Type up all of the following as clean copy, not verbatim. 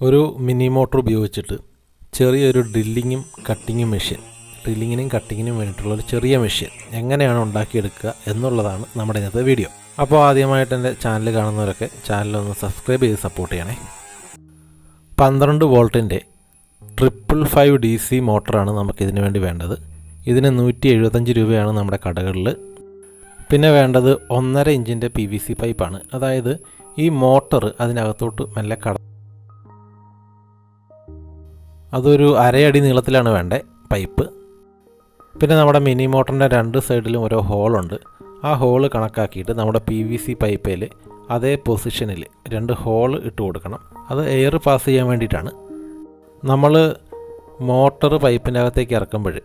ഒരു mini motor ഉപയോഗിച്ചിട്ട് ചെറിയൊരു ഡ്രില്ലിങ്ങും കട്ടിങ്ങും മെഷീൻ, ഡ്രില്ലിങ്ങിനും കട്ടിങ്ങിനും വേണ്ടിയിട്ടുള്ള ഒരു ചെറിയ മെഷീൻ എങ്ങനെയാണ് ഉണ്ടാക്കിയെടുക്കുക എന്നുള്ളതാണ് നമ്മുടെ ഇന്നത്തെ വീഡിയോ. അപ്പോൾ ആദ്യമായിട്ട് എൻ്റെ ചാനൽ കാണുന്നവരൊക്കെ ചാനലൊന്ന് സബ്സ്ക്രൈബ് ചെയ്ത് സപ്പോർട്ട് ചെയ്യണേ. 12 വോൾട്ടിൻ്റെ 555 DC മോട്ടറാണ് നമുക്കിതിന് വേണ്ടി വേണ്ടത്. ഇതിന് 175 രൂപയാണ് നമ്മുടെ കടകളിൽ. പിന്നെ വേണ്ടത് 1.5 ഇഞ്ചിൻ്റെ PVC പൈപ്പാണ്. അതായത് ഈ മോട്ടർ അതിനകത്തോട്ട് മെല്ലെ അതൊരു 1/2 അടി നീളത്തിലാണ് വേണ്ടത് പൈപ്പ്. പിന്നെ നമ്മുടെ മിനി മോട്ടറിൻ്റെ 2 സൈഡിലും ഓരോ ഹോളുണ്ട്. ആ ഹോള് കണക്കാക്കിയിട്ട് നമ്മുടെ PVC പൈപ്പിൽ അതേ പൊസിഷനിൽ 2 ഹോള് ഇട്ട് കൊടുക്കണം. അത് എയർ പാസ് ചെയ്യാൻ വേണ്ടിയിട്ടാണ്. നമ്മൾ മോട്ടർ പൈപ്പിൻ്റെ അകത്തേക്ക് ഇറക്കുമ്പോൾ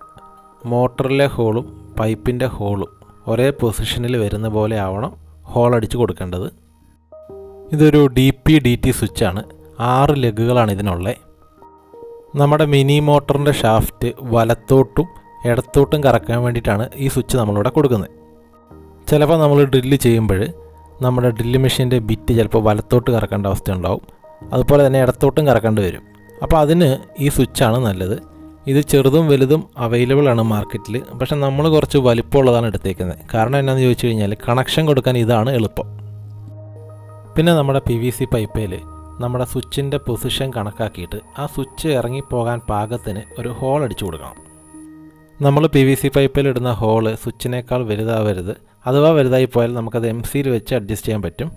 മോട്ടറിലെ ഹോളും പൈപ്പിൻ്റെ ഹോളും ഒരേ പൊസിഷനിൽ വരുന്ന പോലെ ആവണം ഹോൾ അടിച്ച് കൊടുക്കേണ്ടത്. ഇതൊരു DP/DT സ്വിച്ചാണ്. 6 ലെഗുകളാണ് ഇതിനുള്ളത്. നമ്മുടെ മിനി മോട്ടറിൻ്റെ ഷാഫ്റ്റ് വലത്തോട്ടും ഇടത്തോട്ടും കറക്കാൻ വേണ്ടിയിട്ടാണ് ഈ സ്വിച്ച് നമ്മളിവിടെ കൊടുക്കുന്നത്. ചിലപ്പോൾ നമ്മൾ ഡ്രില്ല് ചെയ്യുമ്പോൾ നമ്മുടെ ഡ്രില്ല് മെഷീൻ്റെ ബിറ്റ് ചിലപ്പോൾ വലത്തോട്ട് കറക്കേണ്ട അവസ്ഥ ഉണ്ടാവും. അതുപോലെ തന്നെ ഇടത്തോട്ടും കറക്കേണ്ടി വരും. അപ്പോൾ അതിന് ഈ സ്വിച്ചാണ് നല്ലത്. ഇത് ചെറുതും വലുതും അവൈലബിൾ ആണ് മാർക്കറ്റിൽ. പക്ഷെ നമ്മൾ കുറച്ച് വലിപ്പമുള്ളതാണ് എടുത്തേക്കുന്നത്. കാരണം എന്നാന്ന് ചോദിച്ചു കഴിഞ്ഞാൽ കണക്ഷൻ കൊടുക്കാൻ ഇതാണ് എളുപ്പം. പിന്നെ നമ്മുടെ PVC പൈപ്പിൽ നമ്മുടെ സ്വിച്ചിൻ്റെ പൊസിഷൻ കണക്കാക്കിയിട്ട് ആ സ്വിച്ച് ഇറങ്ങിപ്പോകാൻ പാകത്തിന് ഒരു ഹോൾ അടിച്ചു കൊടുക്കണം. നമ്മൾ PVC പൈപ്പിൽ ഇടുന്ന ഹോള് സ്വിച്ചിനേക്കാൾ വലുതാവരുത്. അഥവാ വലുതായി പോയാൽ നമുക്കത് MC വെച്ച് അഡ്ജസ്റ്റ് ചെയ്യാൻ പറ്റും.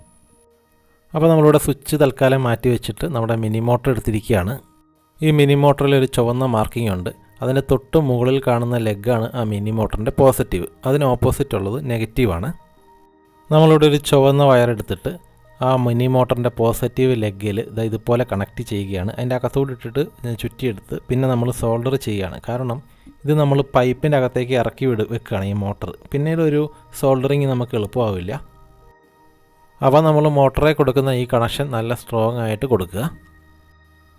അപ്പോൾ നമ്മളിവിടെ സ്വിച്ച് തൽക്കാലം മാറ്റി വെച്ചിട്ട് നമ്മുടെ മിനി മോട്ടർ എടുത്തിരിക്കുകയാണ്. ഈ മിനി മോട്ടറിൽ ഒരു ചുവന്ന മാർക്കിംഗ് ഉണ്ട്. അതിൻ്റെ തൊട്ട് മുകളിൽ കാണുന്ന ലെഗാണ് ആ മിനി മോട്ടറിൻ്റെ പോസിറ്റീവ്. അതിന് ഓപ്പോസിറ്റ് ഉള്ളത് നെഗറ്റീവാണ്. നമ്മളിവിടെ ഒരു ചുവന്ന വയർ എടുത്തിട്ട് ആ മിനി മോട്ടറിൻ്റെ പോസിറ്റീവ് ലെഗിൽ ഇതുപോലെ കണക്ട് ചെയ്യുകയാണ്. അതിൻ്റെ അകത്തോട്ട് ഇട്ടിട്ട് ചുറ്റിയെടുത്ത് പിന്നെ നമ്മൾ സോൾഡർ ചെയ്യുകയാണ്. കാരണം ഇത് നമ്മൾ പൈപ്പിൻ്റെ അകത്തേക്ക് ഇറക്കി വെക്കുകയാണ് ഈ മോട്ടർ. പിന്നീട് ഒരു സോൾഡറിങ് നമുക്ക് എളുപ്പമാവില്ല. അപ്പോൾ നമ്മൾ മോട്ടറെ കൊടുക്കുന്ന ഈ കണക്ഷൻ നല്ല സ്ട്രോങ് ആയിട്ട് കൊടുക്കുക.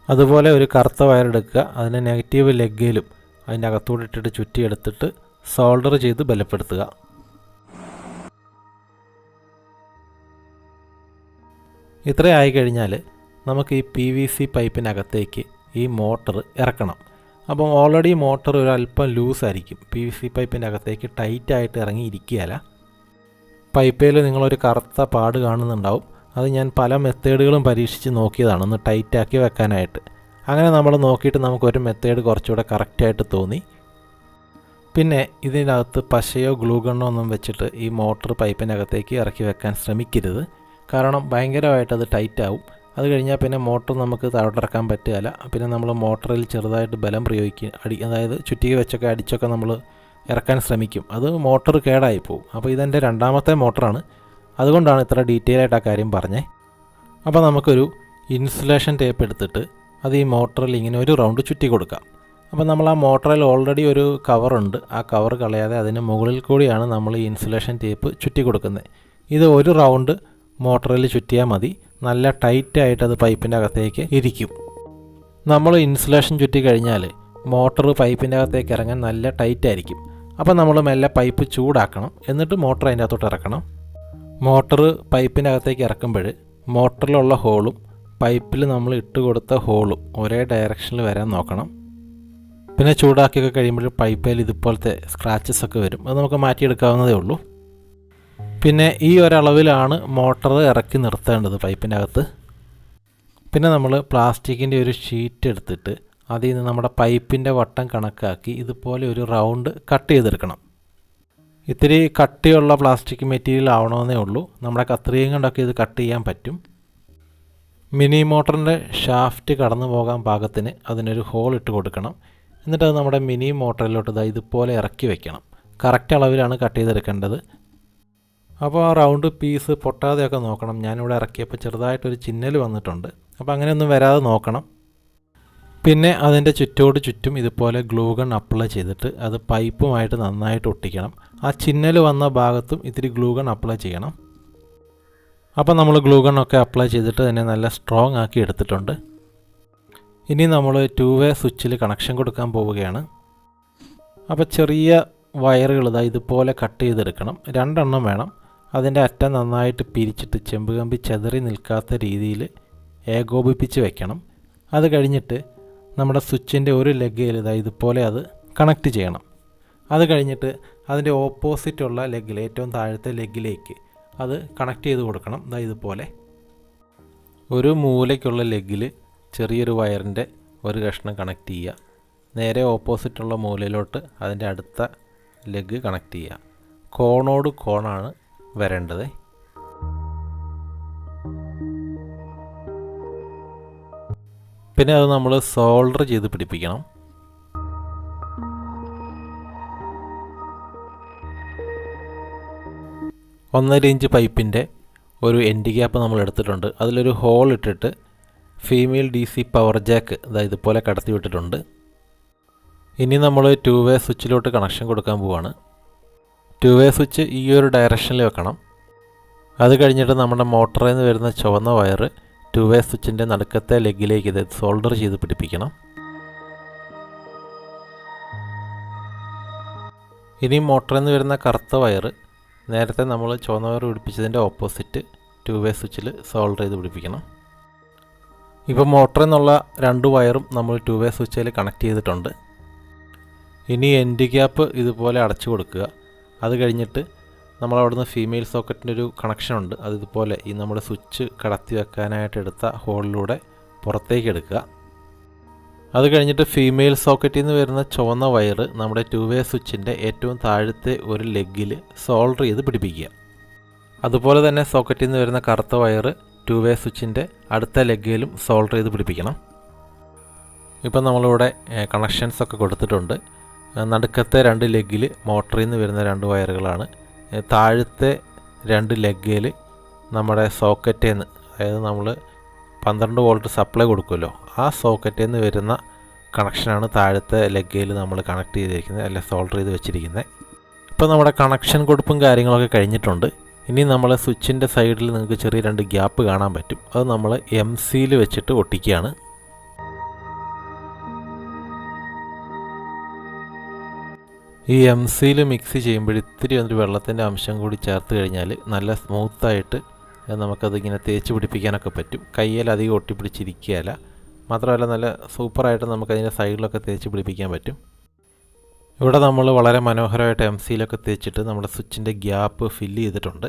അതുപോലെ ഒരു കറുത്ത വയർ എടുക്കുക. അതിൻ്റെ നെഗറ്റീവ് ലെഗിലും അതിൻ്റെ അകത്തോട്ട് ഇട്ടിട്ട് ചുറ്റിയെടുത്തിട്ട് സോൾഡർ ചെയ്ത് ബലപ്പെടുത്തുക. ഇത്രയായി കഴിഞ്ഞാൽ നമുക്ക് ഈ PVC പൈപ്പിനകത്തേക്ക് ഈ മോട്ടർ ഇറക്കണം. അപ്പം ഓൾറെഡി മോട്ടർ ഒരു അല്പം ലൂസായിരിക്കും. PVC പൈപ്പിൻ്റെ അകത്തേക്ക് ടൈറ്റായിട്ട് ഇറങ്ങിയിരിക്കുകയല്ല. പൈപ്പിൽ നിങ്ങളൊരു കറുത്ത പാട് കാണുന്നുണ്ടാവും. അത് ഞാൻ പല മെത്തേഡുകളും പരീക്ഷിച്ച് നോക്കിയതാണ് ഒന്ന് ടൈറ്റാക്കി വെക്കാനായിട്ട്. അങ്ങനെ നമ്മൾ നോക്കിയിട്ട് നമുക്കൊരു മെത്തേഡ് കുറച്ചുകൂടെ കറക്റ്റായിട്ട് തോന്നി. പിന്നെ ഇതിനകത്ത് പശയോ ഗ്ലൂഗണ്ണോ ഒന്നും വെച്ചിട്ട് ഈ മോട്ടർ പൈപ്പിനകത്തേക്ക് ഇറക്കി വെക്കാൻ ശ്രമിക്കരുത്. കാരണം ഭയങ്കരമായിട്ട് അത് ടൈറ്റാവും. അത് കഴിഞ്ഞാൽ പിന്നെ മോട്ടർ നമുക്ക് താഴോട്ടിറക്കാൻ പറ്റുകയില്ല. പിന്നെ നമ്മൾ മോട്ടറിൽ ചെറുതായിട്ട് ബലം പ്രയോഗിക്കുക, അതായത് ചുറ്റിക വെച്ചൊക്കെ അടിച്ചൊക്കെ നമ്മൾ ഇറക്കാൻ ശ്രമിക്കും. അത് മോട്ടർ കേടായി പോകും. അപ്പോൾ ഇതെൻ്റെ 2ാമത്തെ മോട്ടറാണ്. അതുകൊണ്ടാണ് ഇത്ര ഡീറ്റെയിൽ ആയിട്ട് ആ കാര്യം പറഞ്ഞത്. അപ്പോൾ നമുക്കൊരു ഇൻസുലേഷൻ ടേപ്പ് എടുത്തിട്ട് അത് ഈ മോട്ടറിൽ ഇങ്ങനെ ഒരു റൗണ്ട് ചുറ്റി കൊടുക്കാം. അപ്പോൾ നമ്മൾ ആ മോട്ടറിൽ ഓൾറെഡി ഒരു കവറുണ്ട്. ആ കവർ കളയാതെ അതിന് മുകളിൽ കൂടിയാണ് നമ്മൾ ഈ ഇൻസുലേഷൻ ടേപ്പ് ചുറ്റി കൊടുക്കുന്നത്. ഇത് ഒരു റൗണ്ട് മോട്ടറിൽ ചുറ്റിയാൽ മതി. നല്ല ടൈറ്റായിട്ട് അത് പൈപ്പിൻ്റെ അകത്തേക്ക് ഇരിക്കും. നമ്മൾ ഇൻസുലേഷൻ ചുറ്റി കഴിഞ്ഞാൽ മോട്ടർ പൈപ്പിൻ്റെ അകത്തേക്ക് ഇറങ്ങാൻ നല്ല ടൈറ്റായിരിക്കും. അപ്പോൾ നമ്മൾ മെല്ലെ പൈപ്പ് ചൂടാക്കണം. എന്നിട്ട് മോട്ടർ അതിൻ്റെ അകത്തോട്ട് ഇറക്കണം. മോട്ടർ പൈപ്പിൻ്റെ അകത്തേക്ക് ഇറക്കുമ്പോൾ മോട്ടറിലുള്ള ഹോളും പൈപ്പിൽ നമ്മൾ ഇട്ട് കൊടുത്ത ഹോളും ഒരേ ഡയറക്ഷനിൽ വരാൻ നോക്കണം. പിന്നെ ചൂടാക്കിയൊക്കെ കഴിയുമ്പോൾ പൈപ്പിൽ ഇതുപോലത്തെ സ്ക്രാച്ചസ് ഒക്കെ വരും. അത് നമുക്ക് മാറ്റിയെടുക്കാവുന്നതേ ഉള്ളൂ. പിന്നെ ഈ ഒരളവിലാണ് മോട്ടർ ഇറക്കി നിർത്തേണ്ടത് പൈപ്പിൻ്റെ അകത്ത്. പിന്നെ നമ്മൾ പ്ലാസ്റ്റിക്കിൻ്റെ ഒരു ഷീറ്റ് എടുത്തിട്ട് അതിൽ നിന്ന് നമ്മുടെ പൈപ്പിൻ്റെ വട്ടം കണക്കാക്കി ഇതുപോലെ ഒരു റൗണ്ട് കട്ട് ചെയ്തെടുക്കണം. ഇത്തിരി കട്ടിയുള്ള പ്ലാസ്റ്റിക് മെറ്റീരിയൽ ആവണമെന്നേ ഉള്ളൂ. നമ്മുടെ കത്രികയും കൊണ്ടൊക്കെ ഇത് കട്ട് ചെയ്യാൻ പറ്റും. മിനി മോട്ടറിൻ്റെ ഷാഫ്റ്റ് കടന്നു പോകാൻ പാകത്തിന് അതിനൊരു ഹോൾ ഇട്ട് കൊടുക്കണം. എന്നിട്ട് അത് നമ്മുടെ മിനി മോട്ടറിലോട്ട് ഇതുപോലെ ഇറക്കി വെക്കണം. കറക്റ്റ് അളവിലാണ് കട്ട് ചെയ്തെടുക്കേണ്ടത്. അപ്പോൾ ആ റൗണ്ട് പീസ് പൊട്ടാതെയൊക്കെ നോക്കണം. ഞാനിവിടെ ഇറക്കിയപ്പോൾ ചെറുതായിട്ടൊരു ചിന്നൽ വന്നിട്ടുണ്ട്. അപ്പോൾ അങ്ങനെയൊന്നും വരാതെ നോക്കണം. പിന്നെ അതിൻ്റെ ചുറ്റും ഇതുപോലെ ഗ്ലൂഗൺ അപ്ലൈ ചെയ്തിട്ട് അത് പൈപ്പുമായിട്ട് നന്നായിട്ട് ഒട്ടിക്കണം. ആ ചിന്നൽ വന്ന ഭാഗത്തും ഇത്തിരി ഗ്ലൂഗൺ അപ്ലൈ ചെയ്യണം. അപ്പോൾ നമ്മൾ ഗ്ലൂഗണ്ണൊക്കെ അപ്ലൈ ചെയ്തിട്ട് തന്നെ നല്ല സ്ട്രോങ് ആക്കി എടുത്തിട്ടുണ്ട്. ഇനി നമ്മൾ 2-വേ സ്വിച്ചിൽ കണക്ഷൻ കൊടുക്കാൻ പോവുകയാണ്. അപ്പോൾ ചെറിയ വയറുകൾ ഇതുപോലെ കട്ട് ചെയ്തെടുക്കണം. 2 എണ്ണം വേണം. അതിൻ്റെ അറ്റം നന്നായിട്ട് പിരിച്ചിട്ട് ചെമ്പ് കമ്പി ചെതറി നിൽക്കാത്ത രീതിയിൽ ഏകോപിപ്പിച്ച് വെക്കണം. അത് കഴിഞ്ഞിട്ട് നമ്മുടെ സ്വിച്ചിൻ്റെ ഒരു ലെഗിൽ ഇതുപോലെ അത് കണക്റ്റ് ചെയ്യണം. അത് കഴിഞ്ഞിട്ട് അതിൻ്റെ ഓപ്പോസിറ്റുള്ള ലെഗിൽ, ഏറ്റവും താഴത്തെ ലെഗിലേക്ക് അത് കണക്റ്റ് ചെയ്ത് കൊടുക്കണം. ഇതുപോലെ ഒരു മൂലയ്ക്കുള്ള ലെഗിൽ ചെറിയൊരു വയറിൻ്റെ ഒരു കഷ്ണം കണക്റ്റ് ചെയ്യുക. നേരെ ഓപ്പോസിറ്റുള്ള മൂലയിലോട്ട് അതിൻ്റെ അടുത്ത ലെഗ് കണക്റ്റ് ചെയ്യുക. കോണോട് കോണാണ് വരേണ്ടത്. പിന്നെ അത് നമ്മൾ സോൾഡർ ചെയ്ത് പിടിപ്പിക്കണം. ഒന്നര ഇഞ്ച് പൈപ്പിൻ്റെ ഒരു എൻഡ് ഗ്യാപ്പ് നമ്മൾ എടുത്തിട്ടുണ്ട്. അതിലൊരു ഹോൾ ഇട്ടിട്ട് ഫീമെയിൽ DC പവർ ജാക്ക് ഇതുപോലെ കടത്തി വിട്ടിട്ടുണ്ട്. ഇനി നമ്മൾ 2 വേ സ്വിച്ചിലോട്ട് കണക്ഷൻ കൊടുക്കാൻ പോവുകയാണ്. 2 വേ സ്വിച്ച് ഈ ഒരു ഡയറക്ഷനിൽ വെക്കണം. അത് കഴിഞ്ഞിട്ട് നമ്മുടെ മോട്ടറിൽ നിന്ന് വരുന്ന ചുവന്ന വയർ 2 വേ സ്വിച്ചിൻ്റെ നടുക്കത്തെ ലെഗിലേക്ക് സോൾഡർ ചെയ്ത് പിടിപ്പിക്കണം. ഇനി മോട്ടറിൽ നിന്ന് വരുന്ന കറുത്ത വയർ നേരത്തെ നമ്മൾ ചുവന്ന വയർ പിടിപ്പിച്ചതിൻ്റെ ഓപ്പോസിറ്റ് 2 വേ സ്വിച്ചിൽ സോൾഡർ ചെയ്ത് പിടിപ്പിക്കണം. ഇപ്പോൾ മോട്ടറിൽ നിന്നുള്ള 2 വയറും നമ്മൾ 2 വേ സ്വിച്ചിൽ കണക്ട് ചെയ്തിട്ടുണ്ട്. ഇനി എൻഡ് ഗ്യാപ്പ് ഇതുപോലെ അടച്ചു കൊടുക്കുക. അത് കഴിഞ്ഞിട്ട് നമ്മൾ അവിടുന്ന് ഫീമെയിൽ സോക്കറ്റിൻ്റെ ഒരു കണക്ഷൻ ഉണ്ട്. ഇതുപോലെ ഈ നമ്മുടെ സ്വിച്ച് കടത്തി വെക്കാനായിട്ട് എടുത്ത ഹോളിലൂടെ പുറത്തേക്ക് എടുക്കുക. അത് കഴിഞ്ഞിട്ട് ഫീമെയിൽ സോക്കറ്റിൽ നിന്ന് വരുന്ന ചുവന്ന വയർ നമ്മുടെ 2 വേ സ്വിച്ചിൻ്റെ ഏറ്റവും താഴത്തെ ഒരു ലെഗിൽ സോൾഡർ ചെയ്ത് പിടിപ്പിക്കുക. അതുപോലെ തന്നെ സോക്കറ്റിൽ നിന്ന് വരുന്ന കറുത്ത വയർ 2 വേ സ്വിച്ചിൻ്റെ അടുത്ത ലെഗിലും സോൾഡർ ചെയ്ത് പിടിപ്പിക്കണം. ഇപ്പം നമ്മളിവിടെ കണക്ഷൻസൊക്കെ കൊടുത്തിട്ടുണ്ട്. നടുക്കത്തെ 2 ലെഗിൽ മോട്ടറിൽ നിന്ന് വരുന്ന 2 വയറുകളാണ്. താഴത്തെ 2 ലെഗിൽ നമ്മുടെ സോക്കറ്റിൽ നിന്ന്, അതായത് നമ്മൾ 12 വോൾട്ട് സപ്ലൈ കൊടുക്കുമല്ലോ, ആ സോക്കറ്റിൽ നിന്ന് വരുന്ന കണക്ഷനാണ് താഴത്തെ ലെഗിൽ നമ്മൾ കണക്ട് ചെയ്തിരിക്കുന്നത്, അല്ലെ സോൾഡർ ചെയ്ത് വെച്ചിരിക്കുന്നത്. ഇപ്പോൾ നമ്മുടെ കണക്ഷൻ കൊടുപ്പും കാര്യങ്ങളൊക്കെ കഴിഞ്ഞിട്ടുണ്ട്. ഇനി നമ്മൾ സ്വിച്ചിൻ്റെ സൈഡിൽ നിങ്ങൾക്ക് ചെറിയ 2 ഗ്യാപ്പ് കാണാൻ പറ്റും. അത് നമ്മൾ MC വെച്ചിട്ട് ഒട്ടിക്കുകയാണ്. ഈ MC മിക്സ് ചെയ്യുമ്പോൾ ഇത്തിരി ഒരു വെള്ളത്തിൻ്റെ അംശം കൂടി ചേർത്ത് കഴിഞ്ഞാൽ നല്ല സ്മൂത്തായിട്ട് നമുക്കതിങ്ങനെ തേച്ച് പിടിപ്പിക്കാനൊക്കെ പറ്റും. കയ്യിൽ അധികം ഒട്ടിപ്പിടിച്ചിരിക്കുകയല്ല, മാത്രമല്ല നല്ല സൂപ്പറായിട്ട് നമുക്കതിൻ്റെ സൈഡിലൊക്കെ തേച്ച് പിടിപ്പിക്കാൻ പറ്റും. ഇവിടെ നമ്മൾ വളരെ മനോഹരമായിട്ട് MC തേച്ചിട്ട് നമ്മുടെ സ്വിച്ചിൻ്റെ ഗ്യാപ്പ് ഫില്ല് ചെയ്തിട്ടുണ്ട്.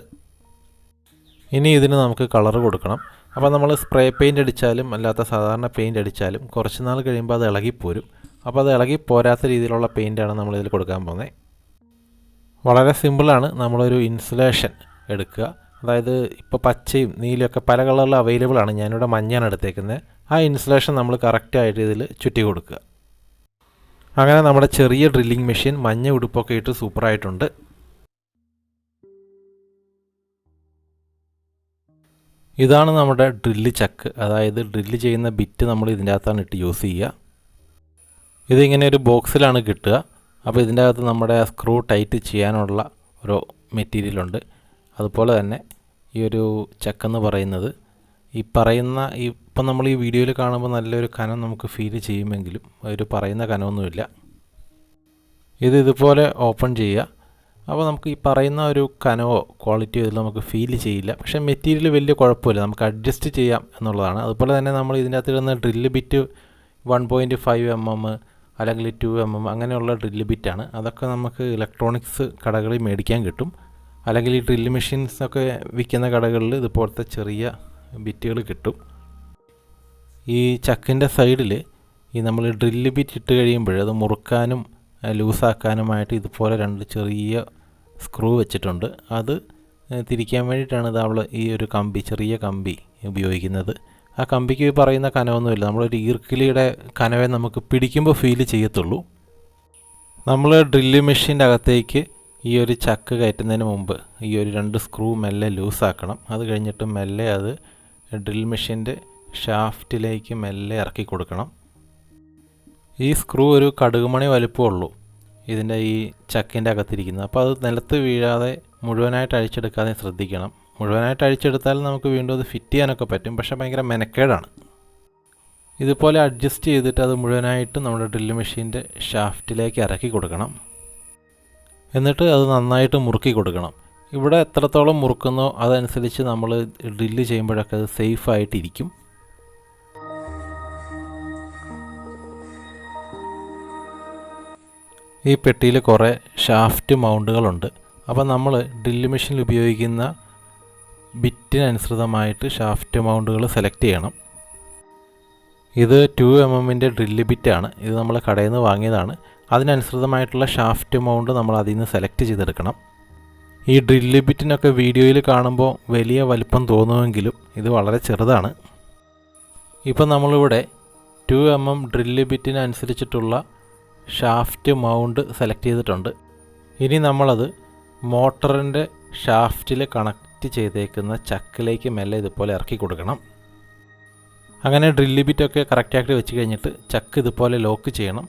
ഇനി ഇതിന് നമുക്ക് കളർ കൊടുക്കണം. അപ്പോൾ നമ്മൾ സ്പ്രേ പെയിൻ്റ് അടിച്ചാലും അല്ലാത്ത സാധാരണ പെയിൻ്റ് അടിച്ചാലും കുറച്ച് നാൾ കഴിയുമ്പോൾ അത് ഇളകിപ്പോരും. അപ്പോൾ അത് ഇളകി പോരാത്ത രീതിയിലുള്ള പെയിൻ്റാണ് നമ്മളിതിൽ കൊടുക്കാൻ പോകുന്നത്. വളരെ സിമ്പിളാണ്. നമ്മളൊരു ഇൻസുലേഷൻ എടുക്കുക. അതായത് ഇപ്പോൾ പച്ചയും നീലയൊക്കെ പല കളറിൽ അവൈലബിൾ ആണ്. ഞാനിവിടെ മഞ്ഞാണ് എടുത്തേക്കുന്നത്. ആ ഇൻസുലേഷൻ നമ്മൾ കറക്റ്റായിട്ട് ഇതിൽ ചുറ്റി കൊടുക്കുക. അങ്ങനെ നമ്മുടെ ചെറിയ ഡ്രില്ലിംഗ് മെഷീൻ മഞ്ഞ ഉടുപ്പൊക്കെ ഇട്ട് സൂപ്പറായിട്ടുണ്ട്. ഇതാണ് നമ്മുടെ ഡ്രില്ല് ചക്ക്. അതായത് ഡ്രില്ല് ചെയ്യുന്ന ബിറ്റ് നമ്മൾ ഇതിൻ്റെ അകത്താണ് ഇട്ട് യൂസ് ചെയ്യുക. ഇതിങ്ങനെ ഒരു ബോക്സിലാണ് കിട്ടുക. അപ്പോൾ ഇതിൻ്റെ അകത്ത് നമ്മുടെ സ്ക്രൂ ടൈറ്റ് ചെയ്യാനുള്ള ഒരു മെറ്റീരിയലുണ്ട്. അതുപോലെ തന്നെ ഈ ഒരു ചക്കെന്ന് പറയുന്നത് ഇപ്പം നമ്മൾ ഈ വീഡിയോയിൽ കാണുമ്പോൾ നല്ലൊരു കനം നമുക്ക് ഫീൽ ചെയ്യുമെങ്കിലും ഒരു പറയുന്ന കനമൊന്നുമില്ല. ഇതുപോലെ ഓപ്പൺ ചെയ്യുക. അപ്പോൾ നമുക്ക് ഈ പറയുന്ന ഒരു കനവോ ക്വാളിറ്റിയോ ഇതിൽ നമുക്ക് ഫീൽ ചെയ്യില്ല. പക്ഷേ മെറ്റീരിയൽ വലിയ കുഴപ്പമില്ല, നമുക്ക് അഡ്ജസ്റ്റ് ചെയ്യാം എന്നുള്ളതാണ്. അതുപോലെ തന്നെ നമ്മൾ ഇതിൻ്റെ അകത്ത് ഇടുന്ന ഡ്രില്ല് ബിറ്റ് 1.5 mm അല്ലെങ്കിൽ 2 mm അങ്ങനെയുള്ള ഡ്രില്ല് ബിറ്റാണ്. അതൊക്കെ നമുക്ക് ഇലക്ട്രോണിക്സ് കടകളിൽ മേടിക്കാൻ കിട്ടും. അല്ലെങ്കിൽ ഈ ഡ്രില്ല് മെഷീൻസൊക്കെ വിൽക്കുന്ന കടകളിൽ ഇതുപോലത്തെ ചെറിയ ബിറ്റുകൾ കിട്ടും. ഈ ചക്കിൻ്റെ സൈഡിൽ ഈ നമ്മൾ ഡ്രില്ല് ബിറ്റ് ഇട്ട് കഴിയുമ്പോൾ അത് മുറുക്കാനും ലൂസാക്കാനുമായിട്ട് ഇതുപോലെ 2 ചെറിയ സ്ക്രൂ വെച്ചിട്ടുണ്ട്. അത് തിരിക്കാൻ വേണ്ടിയിട്ടാണ് ഈ ഒരു ചെറിയ കമ്പി ഉപയോഗിക്കുന്നത്. ആ കമ്പിക്ക് പറയുന്ന കനമൊന്നുമില്ല, നമ്മളൊരു ഈർക്കിലിയുടെ കനവേ നമുക്ക് പിടിക്കുമ്പോൾ ഫീൽ ചെയ്യത്തുള്ളൂ. നമ്മൾ ഡ്രില്ല് മെഷീൻ്റെ അകത്തേക്ക് ഈ ഒരു ചക്ക് കയറ്റുന്നതിന് മുമ്പ് ഈ ഒരു 2 സ്ക്രൂ മെല്ലെ ലൂസാക്കണം. അത് കഴിഞ്ഞിട്ട് മെല്ലെ അത് ഡ്രിൽ മെഷീൻ്റെ ഷാഫ്റ്റിലേക്ക് മെല്ലെ ഇറക്കി കൊടുക്കണം. ഈ സ്ക്രൂ ഒരു കടുകുമണി വലിപ്പമുള്ളൂ ഇതിൻ്റെ ഈ ചക്കിൻ്റെ അകത്തിരിക്കുന്നത്. അപ്പോൾ അത് നിലത്ത് വീഴാതെ മുഴുവനായിട്ട് അഴിച്ചെടുക്കാതെ ശ്രദ്ധിക്കണം. മുഴുവനായിട്ട് അഴിച്ചെടുത്താൽ നമുക്ക് വീണ്ടും അത് ഫിറ്റ് ചെയ്യാനൊക്കെ പറ്റും, പക്ഷേ ഭയങ്കര മെനക്കേടാണ്. ഇതുപോലെ അഡ്ജസ്റ്റ് ചെയ്തിട്ട് അത് മുഴുവനായിട്ട് നമ്മുടെ ഡ്രില്ല് മെഷീൻ്റെ ഷാഫ്റ്റിലേക്ക് ഇറക്കി കൊടുക്കണം. എന്നിട്ട് അത് നന്നായിട്ട് മുറുക്കി കൊടുക്കണം. ഇവിടെ എത്രത്തോളം മുറുക്കുന്നോ അതനുസരിച്ച് നമ്മൾ ഡ്രില്ല് ചെയ്യുമ്പോഴൊക്കെ അത് സേഫായിട്ടിരിക്കും. ഈ പെട്ടിയിൽ കുറേ ഷാഫ്റ്റ് മൗണ്ടുകളുണ്ട്. അപ്പോൾ നമ്മൾ ഡ്രില്ല് മെഷീനിൽ ഉപയോഗിക്കുന്ന ബിറ്റിനനുസൃതമായിട്ട് ഷാഫ്റ്റ് മൗണ്ടുകൾ സെലക്ട് ചെയ്യണം. ഇത് 2 mm ഡ്രില്ല് ബിറ്റാണ്. ഇത് നമ്മൾ കടയിൽ നിന്ന് വാങ്ങിയതാണ്. അതിനനുസൃതമായിട്ടുള്ള ഷാഫ്റ്റ് മൗണ്ട് നമ്മൾ അതിൽ നിന്ന് സെലക്ട് ചെയ്തെടുക്കണം. ഈ ഡ്രില്ല് ബിറ്റിനൊക്കെ വീഡിയോയിൽ കാണുമ്പോൾ വലിയ വലിപ്പം തോന്നുമെങ്കിലും ഇത് വളരെ ചെറുതാണ്. ഇപ്പം നമ്മളിവിടെ 2 mm ഡ്രില്ല് ബിറ്റിനനുസരിച്ചിട്ടുള്ള ഷാഫ്റ്റ് മൗണ്ട് സെലക്ട് ചെയ്തിട്ടുണ്ട്. ഇനി നമ്മളത് മോട്ടറിൻ്റെ ഷാഫ്റ്റിൽ കണക്റ്റ് ചെയ്തേക്കുന്ന ചക്കിലേക്ക് മെല്ലെ ഇതുപോലെ ഇറക്കി കൊടുക്കണം. അങ്ങനെ ഡ്രില്ല് ബിറ്റൊക്കെ കറക്റ്റാക്കി വെച്ച് കഴിഞ്ഞിട്ട് ചക്ക് ഇതുപോലെ ലോക്ക് ചെയ്യണം.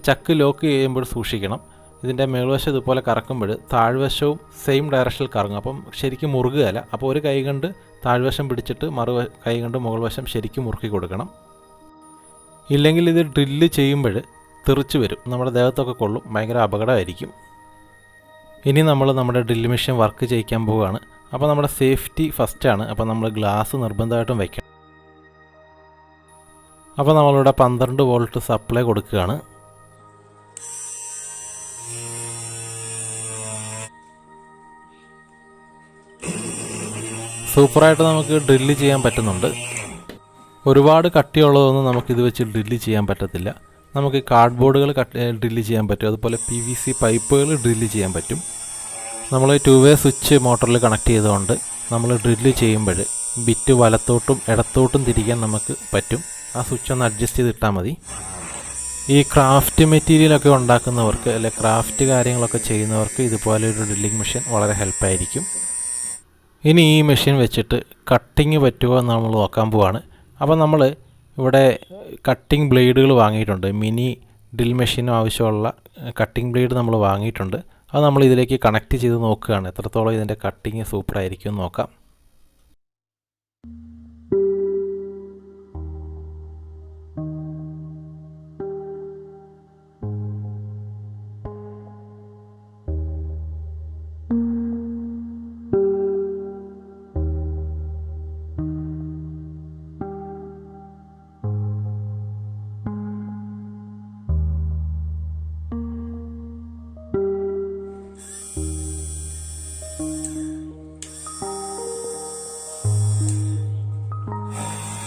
ചക്ക് ലോക്ക് ചെയ്യുമ്പോൾ സൂക്ഷിക്കണം, ഇതിൻ്റെ മേൽവശം ഇതുപോലെ കറക്കുമ്പോൾ താഴ്വശവും സെയിം ഡയറക്ഷനിൽ കറങ്ങും. അപ്പം ശരിക്കും മുറുകുകയല്ല. അപ്പോൾ ഒരു കൈ കൊണ്ട് താഴ്വശം പിടിച്ചിട്ട് കൈ കൊണ്ട് മുകൾ വശം ശരിക്കും മുറുക്കി കൊടുക്കണം. ഇല്ലെങ്കിൽ ഇത് ഡ്രില്ല് ചെയ്യുമ്പോൾ തെറിച്ച് വരും, നമ്മുടെ ദേഹത്തൊക്കെ കൊള്ളും, ഭയങ്കര അപകടമായിരിക്കും. ഇനി നമ്മൾ നമ്മുടെ ഡ്രില്ല് മെഷീൻ വർക്ക് ചെയ്യിക്കാൻ പോവുകയാണ്. അപ്പോൾ നമ്മുടെ സേഫ്റ്റി ഫസ്റ്റാണ്. അപ്പോൾ നമ്മൾ ഗ്ലാസ് നിർബന്ധമായിട്ടും വയ്ക്കണം. അപ്പോൾ നമ്മളിവിടെ 12 വോൾട്ട് സപ്ലൈ കൊടുക്കുകയാണ്. സൂപ്പറായിട്ട് നമുക്ക് ഡ്രില്ല് ചെയ്യാൻ പറ്റുന്നുണ്ട്. ഒരുപാട് കട്ടിയുള്ളതൊന്നും നമുക്കിത് വെച്ച് ഡ്രില്ല് ചെയ്യാൻ പറ്റത്തില്ല. നമുക്ക് കാർഡ്ബോർഡുകൾ ഡ്രില്ല് ചെയ്യാൻ പറ്റും, അതുപോലെ PVC പൈപ്പുകൾ ഡ്രില്ല് ചെയ്യാൻ പറ്റും. നമ്മൾ 2-വേ സ്വിച്ച് മോട്ടറിൽ കണക്ട് ചെയ്തുകൊണ്ട് നമ്മൾ ഡ്രില്ല് ചെയ്യുമ്പോൾ ബിറ്റ് വലത്തോട്ടും ഇടത്തോട്ടും തിരിക്കാൻ നമുക്ക് പറ്റും. ആ സ്വിച്ച് ഒന്ന് അഡ്ജസ്റ്റ് ചെയ്തിട്ടാൽ മതി. ഈ ക്രാഫ്റ്റ് മെറ്റീരിയലൊക്കെ ഉണ്ടാക്കുന്നവർക്ക് അല്ലെ ക്രാഫ്റ്റ് കാര്യങ്ങളൊക്കെ ചെയ്യുന്നവർക്ക് ഇതുപോലെ ഒരു ഡ്രില്ലിംഗ് മെഷീൻ വളരെ ഹെൽപ്പായിരിക്കും. ഇനി ഈ മെഷീൻ വെച്ചിട്ട് കട്ടിങ് പറ്റുമോ എന്ന് നമ്മൾ നോക്കാൻ പോവാണ്. അപ്പോൾ നമ്മൾ ഇവിടെ കട്ടിംഗ് ബ്ലേഡുകൾ വാങ്ങിയിട്ടുണ്ട്. മിനി ഡ്രിൽ മെഷീനും ആവശ്യമുള്ള കട്ടിംഗ് ബ്ലേഡ് നമ്മൾ വാങ്ങിയിട്ടുണ്ട്. അത് നമ്മൾ ഇതിലേക്ക് കണക്ട് ചെയ്ത് നോക്കുകയാണ്, എത്രത്തോളം ഇതിൻ്റെ കട്ടിങ് സൂപ്പറായിരിക്കും എന്ന് നോക്കാം.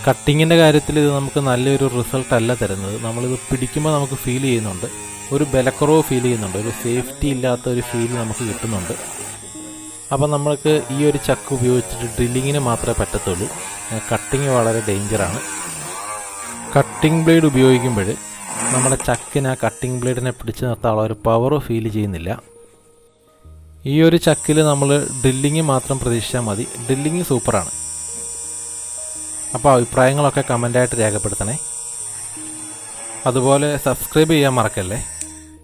കട്ടിങ്ങിൻ്റെ കാര്യത്തിൽ ഇത് നമുക്ക് നല്ലൊരു റിസൾട്ട് അല്ല തരുന്നത്. നമ്മളിത് പിടിക്കുമ്പോൾ നമുക്ക് ഫീൽ ചെയ്യുന്നുണ്ട്, ഒരു ബലക്കുറവ് ഫീൽ ചെയ്യുന്നുണ്ട്, ഒരു സേഫ്റ്റി ഇല്ലാത്ത ഒരു ഫീൽ നമുക്ക് കിട്ടുന്നുണ്ട്. അപ്പോൾ നമ്മൾക്ക് ഈ ഒരു ചക്ക് ഉപയോഗിച്ചിട്ട് ഡ്രില്ലിങ്ങിന് മാത്രമേ പറ്റത്തുള്ളൂ. കട്ടിങ് വളരെ ഡേഞ്ചറാണ്. കട്ടിംഗ് ബ്ലേഡ് ഉപയോഗിക്കുമ്പോൾ നമ്മുടെ ചക്കിന് ആ കട്ടിംഗ് ബ്ലേഡിനെ പിടിച്ച് നിർത്താനുള്ള ഒരു പവർ ഫീൽ ചെയ്യുന്നില്ല. ഈ ഒരു ചക്കിൽ നമ്മൾ ഡ്രില്ലിങ് മാത്രം പ്രതീക്ഷിച്ചാൽ മതി. ഡ്രില്ലിങ് സൂപ്പറാണ്. അപ്പോൾ അഭിപ്രായങ്ങളൊക്കെ കമൻ്റായിട്ട് രേഖപ്പെടുത്തണേ. അതുപോലെ സബ്സ്ക്രൈബ് ചെയ്യാൻ മറക്കല്ലേ.